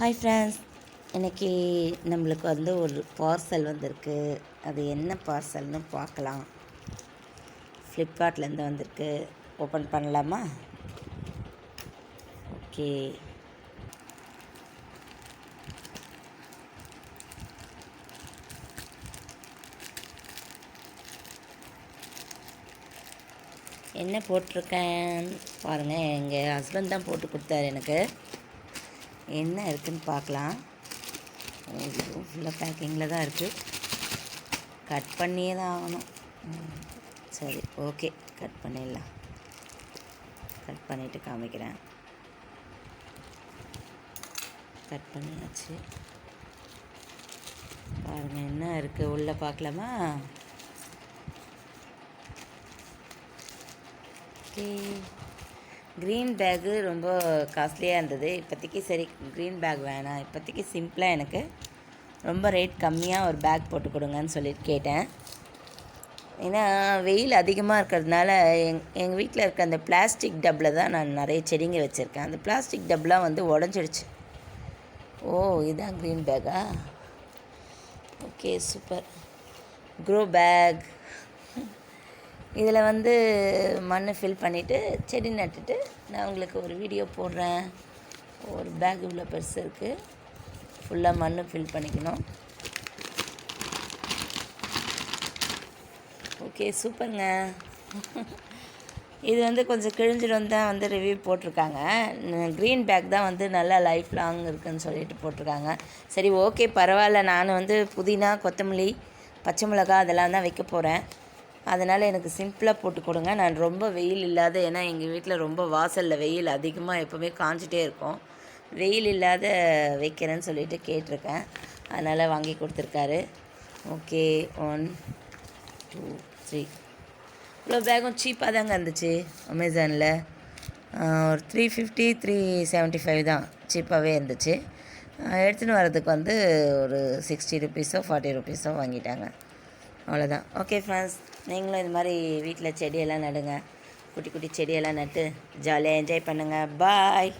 Hi friends, இன்றைக்கி நம்மளுக்கு வந்து ஒரு பார்சல் வந்திருக்கு. அது என்ன பார்சல்னு பார்க்கலாம். ஃப்ளிப்கார்ட்லேருந்து வந்திருக்கு. ஓப்பன் பண்ணலாமா? ஓகே. என்ன போட்டிருக்கேன் பாருங்கள். எங்கள் ஹஸ்பண்ட் தான் போட்டு கொடுத்தாரு எனக்கு. என்ன இருக்குதுன்னு பார்க்கலாம். இதுவும் ஃபுல்லாக பேக்கிங்கில் தான் இருக்குது. கட் பண்ணியே தான் ஆகணும். சரி, ஓகே, கட் பண்ணிடலாம். கட் பண்ணிவிட்டு காமிக்கிறேன். கட் பண்ணியாச்சு. பாருங்கள் என்ன இருக்குது உள்ளே, பார்க்கலாமா? ஓகே. க்ரீன் பேக்கு ரொம்ப காஸ்ட்லியாக இருந்தது. இப்போதைக்கு சரி, க்ரீன் பேக் வேணாம், இப்போதைக்கு சிம்பிளாக எனக்கு ரொம்ப ரேட் கம்மியாக ஒரு பேக் போட்டு கொடுங்கன்னு சொல்லிட்டு கேட்டேன். ஏன்னா வெயில் அதிகமாக இருக்கிறதுனால எங்கள் வீட்டில் இருக்க அந்த பிளாஸ்டிக் டப்பில் தான் நான் நிறைய செடிங்க வச்சுருக்கேன். அந்த பிளாஸ்டிக் டப்லாம் வந்து உடஞ்சிடுச்சு. ஓ, இதுதான் க்ரீன் பேக்கா? Okay, super. Grow bag. இதில் வந்து மண் ஃபில் பண்ணிவிட்டு செடி நட்டுட்டு நான் உங்களுக்கு ஒரு வீடியோ போடுறேன். ஒரு பேக் இவ்வளோ பெருசு இருக்குது. ஃபுல்லாக மண் ஃபில் பண்ணிக்கணும். ஓகே, சூப்பருங்க. இது வந்து கொஞ்சம் கிழிஞ்சிடும் தான் வந்து ரிவ்யூ போட்டிருக்காங்க. க்ரீன் பேக் தான் வந்து நல்லா லைஃப் லாங் இருக்குதுன்னு சொல்லிட்டு போட்டிருக்காங்க. சரி, ஓகே, பரவாயில்ல. நான் வந்து புதினா, கொத்தமல்லி, பச்சை மிளகா அதெல்லாம் தான் வைக்க போகிறேன். அதனால் எனக்கு சிம்பிளாக போட்டு கொடுங்க. நான் ரொம்ப வெயில் இல்லாத, ஏன்னா எங்கள் வீட்டில் ரொம்ப வாசலில் வெயில் அதிகமாக எப்போவுமே காஞ்சிட்டே இருக்கும். வெயில் இல்லாத வைக்கிறேன்னு சொல்லிட்டு கேட்டிருக்கேன். அதனால் வாங்கி கொடுத்துருக்காரு. ஓகே, 1 2 3 இவ்வளோ பேக்கும் சீப்பாக தாங்க இருந்துச்சு அமேசானில். ஒரு 350 375 தான், சீப்பாகவே இருந்துச்சு. எடுத்துன்னு வரதுக்கு வந்து ஒரு 60 ருபீஸோ 40 ருபீஸோ வாங்கிட்டாங்க. அவ்வளோதான். ஓகே ஃப்ரெண்ட்ஸ், நீங்களும் இது மாதிரி வீட்டில் செடியெல்லாம் நடுங்க. குட்டி குட்டி செடியெல்லாம் நட்டு ஜாலியாக என்ஜாய் பண்ணுங்கள். பாய்.